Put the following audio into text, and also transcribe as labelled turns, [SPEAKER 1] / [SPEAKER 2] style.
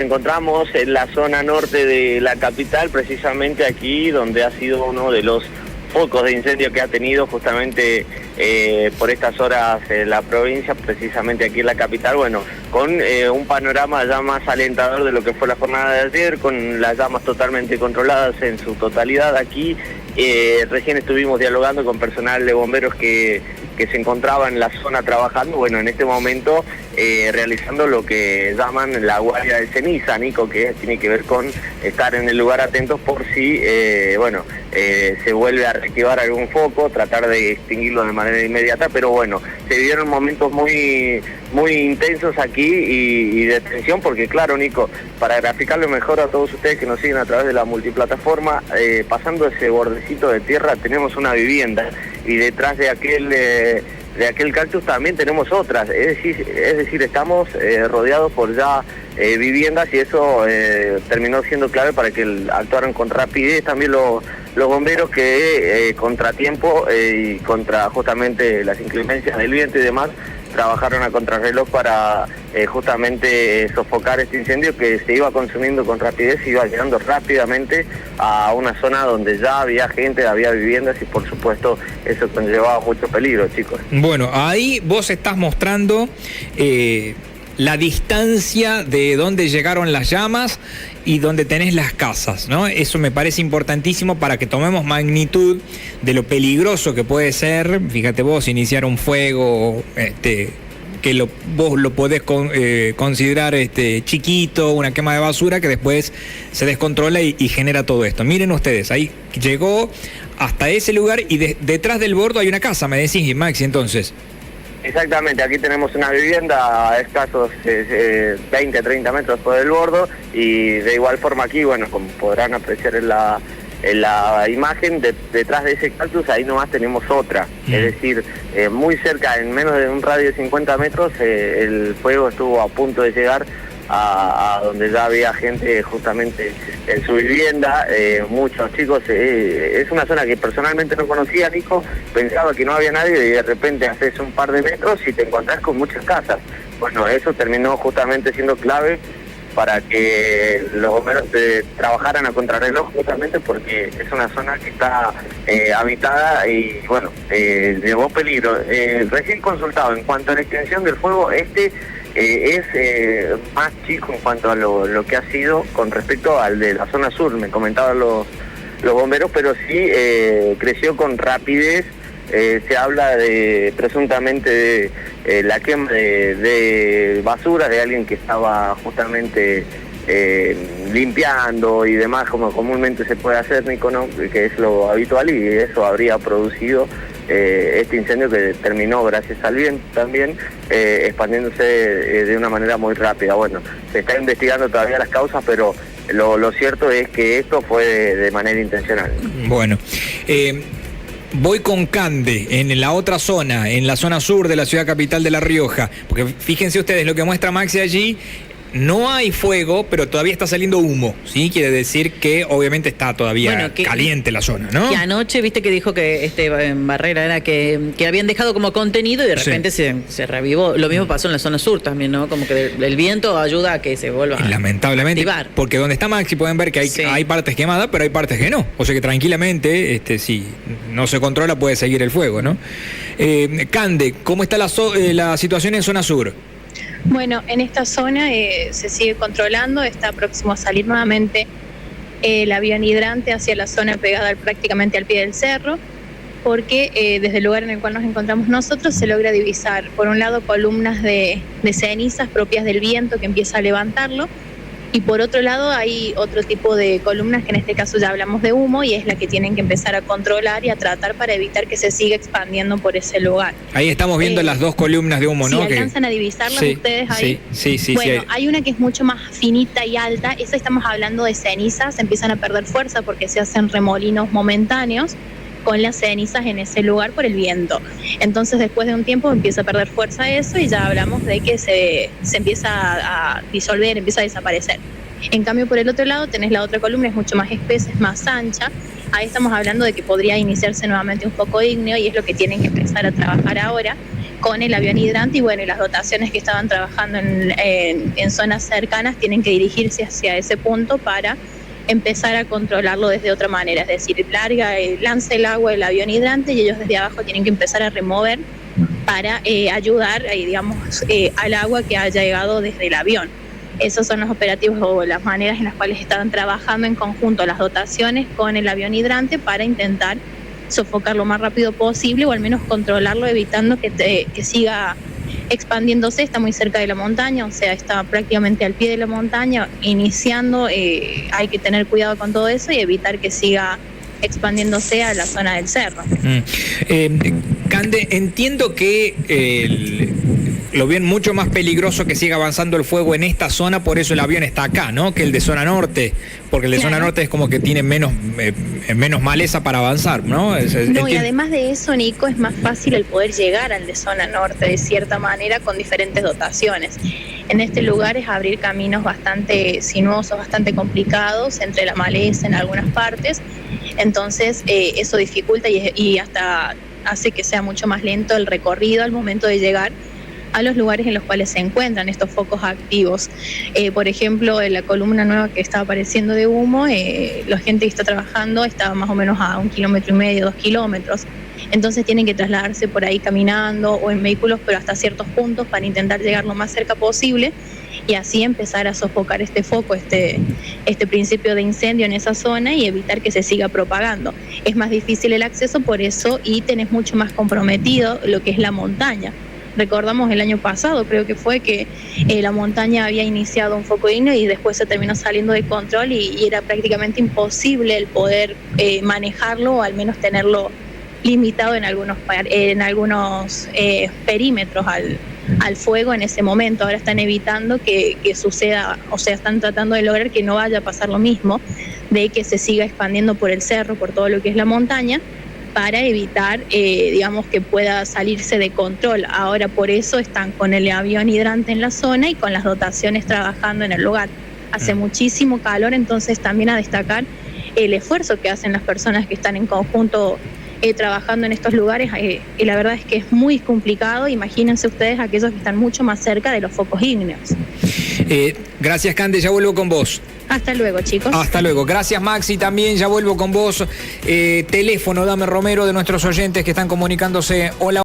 [SPEAKER 1] Encontramos en la zona norte de la capital, precisamente aquí donde ha sido uno de los focos de incendio que ha tenido justamente por estas horas la provincia, precisamente aquí en la capital, bueno, con un panorama ya más alentador de lo que fue la jornada de ayer, con las llamas totalmente controladas en su totalidad aquí. Recién estuvimos dialogando con personal de bomberos que se encontraba en la zona trabajando, bueno, en este momento realizando lo que llaman la guardia de ceniza, Nico, que tiene que ver con estar en el lugar atentos por si, se vuelve a reactivar algún foco, tratar de extinguirlo de manera inmediata, pero bueno, se vivieron momentos muy intensos aquí y de tensión, porque claro, Nico, para graficarlo mejor a todos ustedes que nos siguen a través de la multiplataforma, pasando ese bordecito de tierra tenemos una vivienda y detrás de aquel cactus también tenemos otras, es decir, estamos rodeados por ya viviendas y eso terminó siendo clave para que actuaran con rapidez también los bomberos que contratiempo y contra justamente las inclemencias del viento y demás, trabajaron a contrarreloj para justamente sofocar este incendio que se iba consumiendo con rapidez, iba llegando rápidamente a una zona donde ya había gente, había viviendas y por supuesto eso conllevaba mucho peligro, chicos.
[SPEAKER 2] Bueno, ahí vos estás mostrando la distancia de donde llegaron las llamas y donde tenés las casas, ¿no? Eso me parece importantísimo para que tomemos magnitud de lo peligroso que puede ser, fíjate vos, iniciar un fuego, que vos lo podés considerar chiquito, una quema de basura que después se descontrola y genera todo esto. Miren ustedes, ahí llegó hasta ese lugar y detrás del bordo hay una casa, me decís, Maxi, entonces.
[SPEAKER 1] Exactamente, aquí tenemos una vivienda a escasos 20, 30 metros por el bordo y de igual forma aquí, bueno, como podrán apreciar en la imagen, detrás de ese cactus ahí nomás tenemos otra, es decir, muy cerca, en menos de un radio de 50 metros, el fuego estuvo a punto de llegar a donde ya había gente justamente en su vivienda, muchos chicos, es una zona que personalmente no conocía, Nico, pensaba que no había nadie y de repente haces un par de metros y te encontrás con muchas casas. Bueno, eso terminó justamente siendo clave para que los bomberos trabajaran a contrarreloj justamente porque es una zona que está habitada y bueno, llevó peligro. Recién consultado, en cuanto a la extensión del fuego, es más chico en cuanto a lo que ha sido con respecto al de la zona sur, me comentaban los bomberos, pero sí creció con rapidez. Se habla presuntamente de la quema de basura de alguien que estaba justamente limpiando y demás, como comúnmente se puede hacer, Nico, ¿no? Que es lo habitual, y eso habría producido este incendio que terminó, gracias al viento también, expandiéndose de una manera muy rápida. Bueno, se está investigando todavía las causas, pero lo cierto es que esto fue de manera intencional.
[SPEAKER 2] Bueno, voy con Cande en la otra zona, en la zona sur de la ciudad capital de La Rioja, porque fíjense ustedes lo que muestra Maxi allí. No hay fuego, pero todavía está saliendo humo, ¿sí? Quiere decir que obviamente está todavía caliente la zona, ¿no?
[SPEAKER 3] Que anoche, viste que dijo que Barrera era que habían dejado como contenido y de repente se revivó. Lo mismo pasó en la zona sur también, ¿no? Como que el viento ayuda a que se vuelva
[SPEAKER 2] lamentablemente, a activar. Porque donde está Maxi pueden ver que hay partes quemadas, pero hay partes que no. O sea que tranquilamente, si no se controla, puede seguir el fuego, ¿no? Cande, ¿cómo está la situación en zona sur?
[SPEAKER 4] Bueno, en esta zona se sigue controlando, está próximo a salir nuevamente el avión hidrante hacia la zona pegada prácticamente al pie del cerro, porque desde el lugar en el cual nos encontramos nosotros se logra divisar, por un lado, columnas de cenizas propias del viento que empieza a levantarlo, y por otro lado hay otro tipo de columnas que en este caso ya hablamos de humo y es la que tienen que empezar a controlar y a tratar para evitar que se siga expandiendo por ese lugar.
[SPEAKER 2] Ahí estamos viendo las dos columnas de humo, ¿no?
[SPEAKER 4] Si alcanzan a divisarlas ustedes ahí. Sí. Bueno, hay una que es mucho más finita y alta, esa estamos hablando de cenizas, empiezan a perder fuerza porque se hacen remolinos momentáneos con las cenizas en ese lugar por el viento. Entonces después de un tiempo empieza a perder fuerza eso y ya hablamos de que se empieza a disolver, empieza a desaparecer. En cambio, por el otro lado tenés la otra columna, es mucho más espesa, es más ancha. Ahí estamos hablando de que podría iniciarse nuevamente un foco ígneo y es lo que tienen que empezar a trabajar ahora, con el avión hidrante y bueno, y las dotaciones que estaban trabajando en zonas cercanas tienen que dirigirse hacia ese punto para empezar a controlarlo desde otra manera, es decir, lanza el agua del avión hidrante y ellos desde abajo tienen que empezar a remover para ayudar, digamos, al agua que haya llegado desde el avión. Esos son los operativos o las maneras en las cuales estaban trabajando en conjunto las dotaciones con el avión hidrante para intentar sofocar lo más rápido posible o al menos controlarlo, evitando que siga expandiéndose. Está muy cerca de la montaña, o sea, está prácticamente al pie de la montaña, iniciando, hay que tener cuidado con todo eso y evitar que siga expandiéndose a la zona del cerro.
[SPEAKER 2] Cande, entiendo que lo ven mucho más peligroso que siga avanzando el fuego en esta zona, por eso el avión está acá, ¿no? Que el de zona norte, porque el de zona norte es como que tiene menos maleza para avanzar, ¿no?
[SPEAKER 4] No, y además de eso, Nico, es más fácil el poder llegar al de zona norte de cierta manera con diferentes dotaciones. En este lugar es abrir caminos bastante sinuosos, bastante complicados, entre la maleza en algunas partes, entonces eso dificulta y hasta hace que sea mucho más lento el recorrido al momento de llegar a los lugares en los cuales se encuentran estos focos activos. Por ejemplo, en la columna nueva que está apareciendo de humo, la gente que está trabajando está más o menos a 1,5 kilómetros, 2 kilómetros. Entonces tienen que trasladarse por ahí caminando o en vehículos, pero hasta ciertos puntos para intentar llegar lo más cerca posible y así empezar a sofocar este foco, este principio de incendio en esa zona y evitar que se siga propagando. Es más difícil el acceso por eso y tenés mucho más comprometido lo que es la montaña. Recordamos el año pasado, creo que fue que la montaña había iniciado un foco ignio y después se terminó saliendo de control y era prácticamente imposible el poder manejarlo o al menos tenerlo limitado en algunos perímetros al fuego en ese momento. Ahora están evitando que suceda, o sea, están tratando de lograr que no vaya a pasar lo mismo, de que se siga expandiendo por el cerro, por todo lo que es la montaña, para evitar, digamos, que pueda salirse de control. Ahora por eso están con el avión hidrante en la zona y con las dotaciones trabajando en el lugar. Hace muchísimo calor, entonces también a destacar el esfuerzo que hacen las personas que están en conjunto trabajando en estos lugares, y la verdad es que es muy complicado. Imagínense ustedes aquellos que están mucho más cerca de los focos ígneos.
[SPEAKER 2] Gracias, Cande, ya vuelvo con vos.
[SPEAKER 4] Hasta luego, chicos.
[SPEAKER 2] Hasta luego. Gracias, Maxi, también ya vuelvo con vos. Teléfono, Dame Romero, de nuestros oyentes que están comunicándose. Hola.